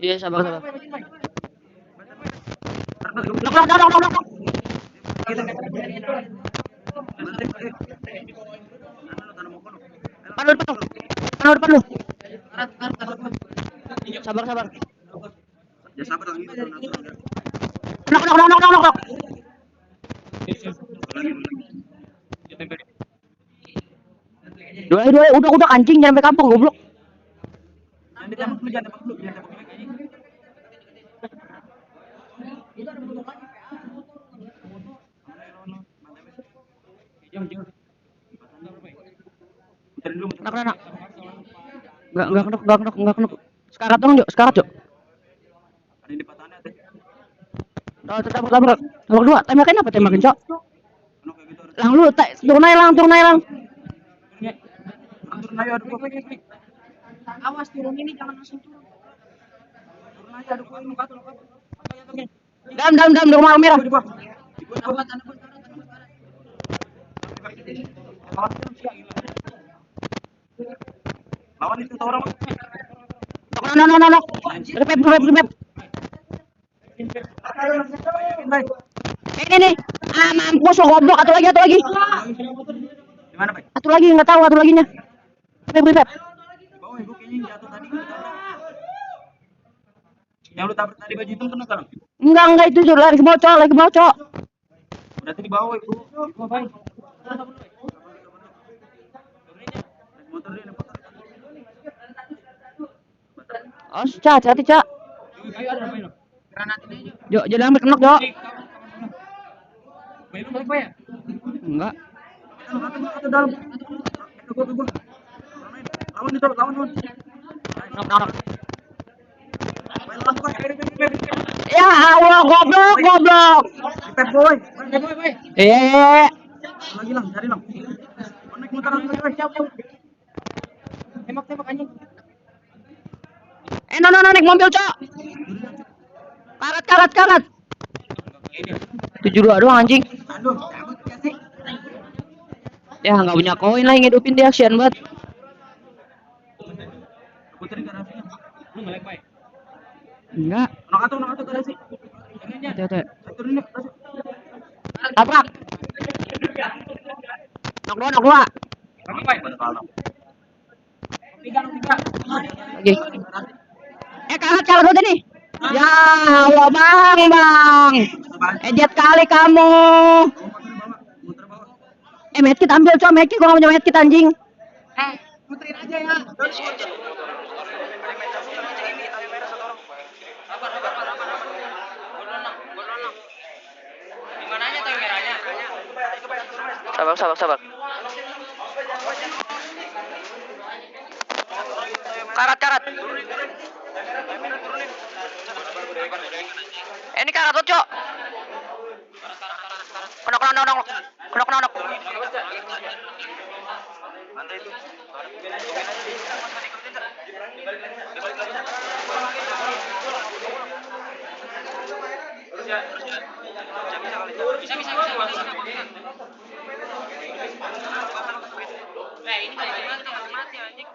Iya, sabar sabar. Nok. Depan lu. Sabar. Ya sabar lagi. Nok. Dua, udah kancing jangan sampai kampung goblok. Jangan tembak dulu. Nak. Enggak kenok. Sekarat dong, Jok. Ada di patahnya teh. Tabrak. Tabrak dua. Tembakin apa? Tembakin, Cok. Lang lu, turun aja lang. Turun aja aduh. Awas turun ini jangan langsung turun. Turun aja aduh ini katul. Dalam di rumah merah. Lawan itu orang. Nok. Repep. Ini nih. Mampus lo goblok. Atu lagi. Gimana, Pak? Atu lagi enggak tahu atu laginya. Repep. Bawah ibu kayaknya jatuh tadi. Yang lu tabrak tadi baju itu kena kan? Enggak itu lagi ke bawah, Cok. Berarti di bawah ibu. Ngapain? Motor. Oh, hati, Cak. Ayo ada apa ini? Granat ini aja. Jok, jangan ambil kenok, Jok. Bayu balik Pak ya? Enggak. Ke dalam. Gua. Lawan. Nok. Lawan. Ya Allah, goblok. Pep boy. Iya. Lagi lang, cari lang. Naik motor lagi, jauh. Tembak anjing. No, naik mobil, Cok. Karat. 72 doang anjing. Aduh, cabut ya sih. Ya nggak punya koin lah ngidupin dia, kasihan banget. Putri garasinya. Lu ngelek, Pak? Enggak. Nak atuh garasi. Tete. Turunin yuk. Tabrak. Nok dua. Kamu, Pak? Tiga. Lagi. Kalah udah nih. Ya Allah, Bang. Ejat kali kamu. Medkit ambil, Cok. Medkit, gua nggak punya medkit anjing. Puterin aja ya. Dimananya tahu merahnya? Sabar. Karat. Ini karat tuh, Cok. Kenok. Lantai itu. Bisa. Nah, ini mati anjing.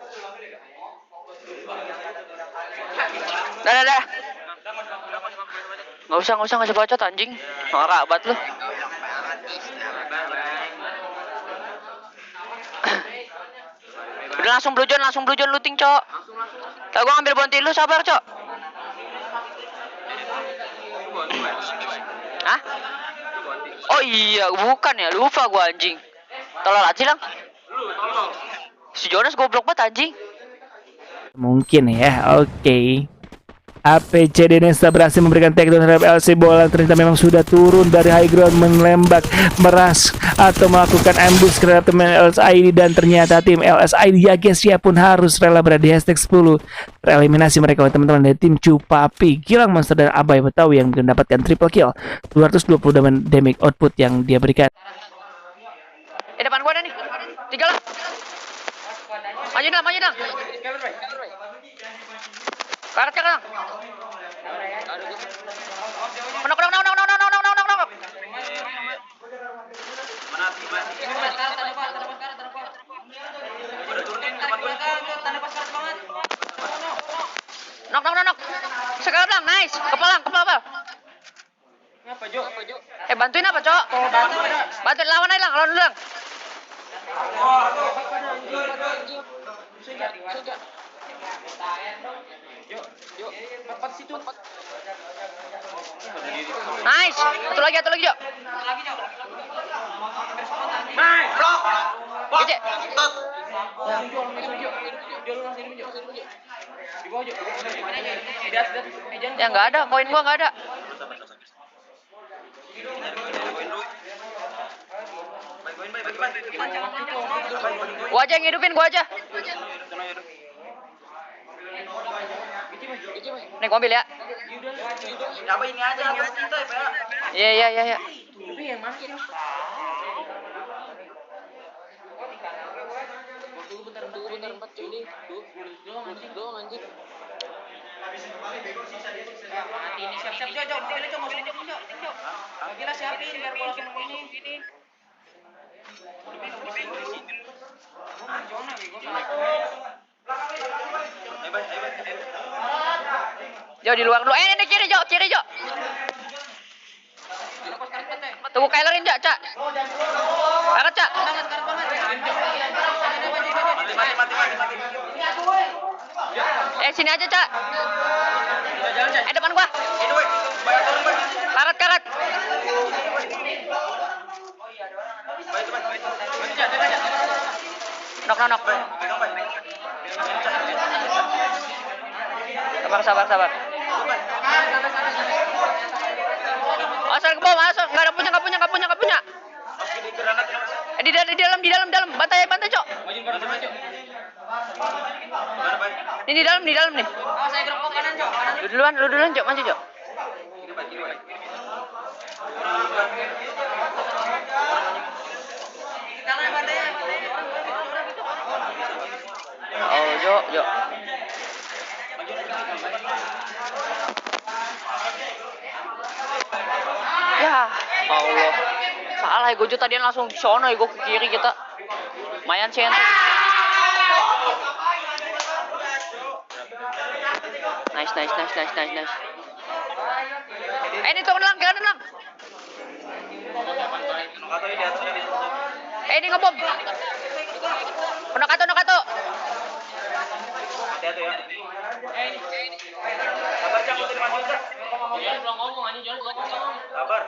Dah. Nggak usah bacot anjing. Norak banget lu. Udah langsung blue john looting, Cok. Tahu gua ngambil bounty lu, sabar, Cok. Hah? Oh iya, bukan ya, lupa gua anjing. Tolol aja lang. Si Jonas goblok banget anjing. Mungkin ya, oke. APCD Nesta berhasil memberikan takedown terhadap LC Bola. Ternyata memang sudah turun dari high ground, menembak, meras atau melakukan ambush terhadap tim LSID, dan ternyata tim LSID Yagesia pun harus rela berada di hashtag 10 tereliminasi mereka oleh teman-teman dari tim Cupapi, Gilang Monster dan Abai Betawi yang mendapatkan triple kill, 220 damage output yang dia berikan. Depan gua ada nih. 3 lah. Maju dong. Karat. Kenok. Nok. sekarang lang, nice. Kepala. Ngapa, Jo? Bantuin apa, Cok? Bantuin lawan aja lang. Yuk, cepat situ. Nice. Satu lagi, Jo. Nice. Blok. Kece. Di bawah, Jo. Ya nggak ada, koin gua nggak ada. Gua aja yang hidupin, gua aja. Nih gua ambil ya. Apa ini aja, kita ya. Iya. Tapi yang mana sih? Bentar, 4 ini. Doang anjir. Mati ini siap-siap Jo, mobilnya Jo, mobilnya Jo. Mobilnya siapin biar gua langsung ini. Jona gua salah. Jo di luar dulu. Ini kiri, Jo. Tunggu Kylerin, Cak. Angkat, Cak. Sini aja, Cak. Depan gua. Karat. Nok. Sabar. Asal ke bawah, nggak punya. Di dalam. Bantai, Cok. Ini di dalam nih. Saya gerbong kanan, Jo. Lu duluan, Cok. Maju, Cok. Kanan bandanya. Oh, Jo. Ya, Allah. Salah, gue tadian langsung sono, gue ke kiri kita. Lumayan sih ente. Nice. Ini turun lang, kanan lang. Ini ngebom. Nakato. Hati-hati ya. Sabar, Cak, udah maju, Cak. Belum ngomong anjing, Jon belum ngomong. Sabar.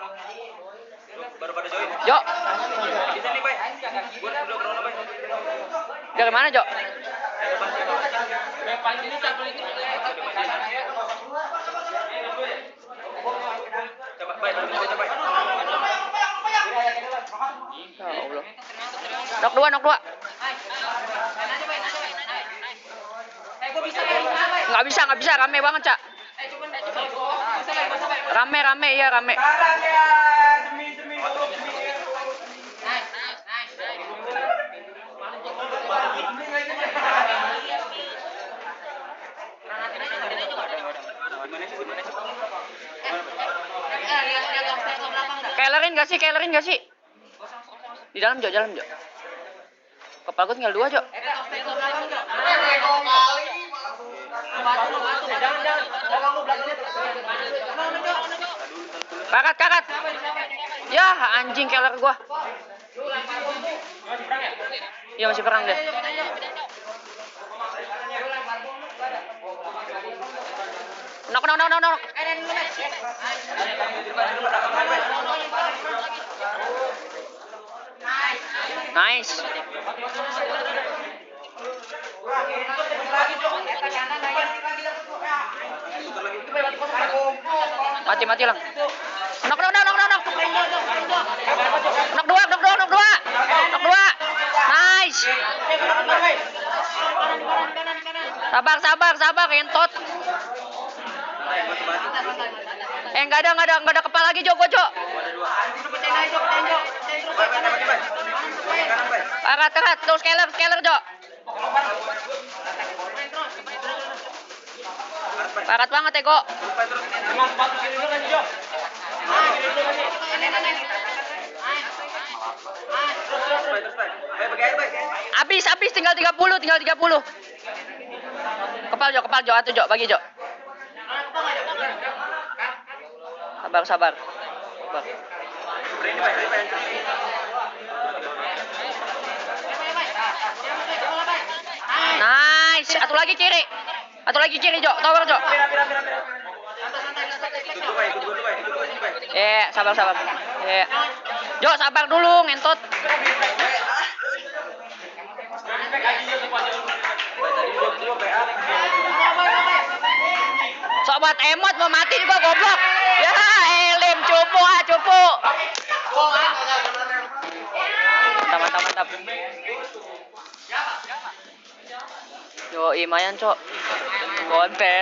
Baru pada join. Jo. Di sini, Bay. Gua udah corona, Bay. Dari mana, Jo? Paling ini tak boleh Coba, Bay, bantu saya, Bay. Ya Allah. Nok dua. Gue bisa ya. Nggak bisa, rame banget, Cak. Rame, iya rame. Sekarang ya, demi Kailerin gak sih? Di dalam, Jo. Kepala gue tinggal 2, Jo. Karat. Ya, anjing Kailer gua. Iya, masih perang deh. Nok. Nice. Mati lang. Nok. Nok dua. Nice. Sabar, entot. Enggak ada kepala lagi, Jo. Karat, terus Scaler, Jo. Karat banget, Ego. Habis, tinggal 30. Kepal Jo, atuh Jo, bagi Jo. Sabar, sabar. Sabar. Nice. Satu lagi kiri. Satu lagi kiri, Jok. Tower, Jok. Sabar, sabar. Jok, sabar dulu, ngentot. Sobat emot mau mati juga goblok. Ya, elim cupu. Mantap. Yo, lumayan, Cok. Konten.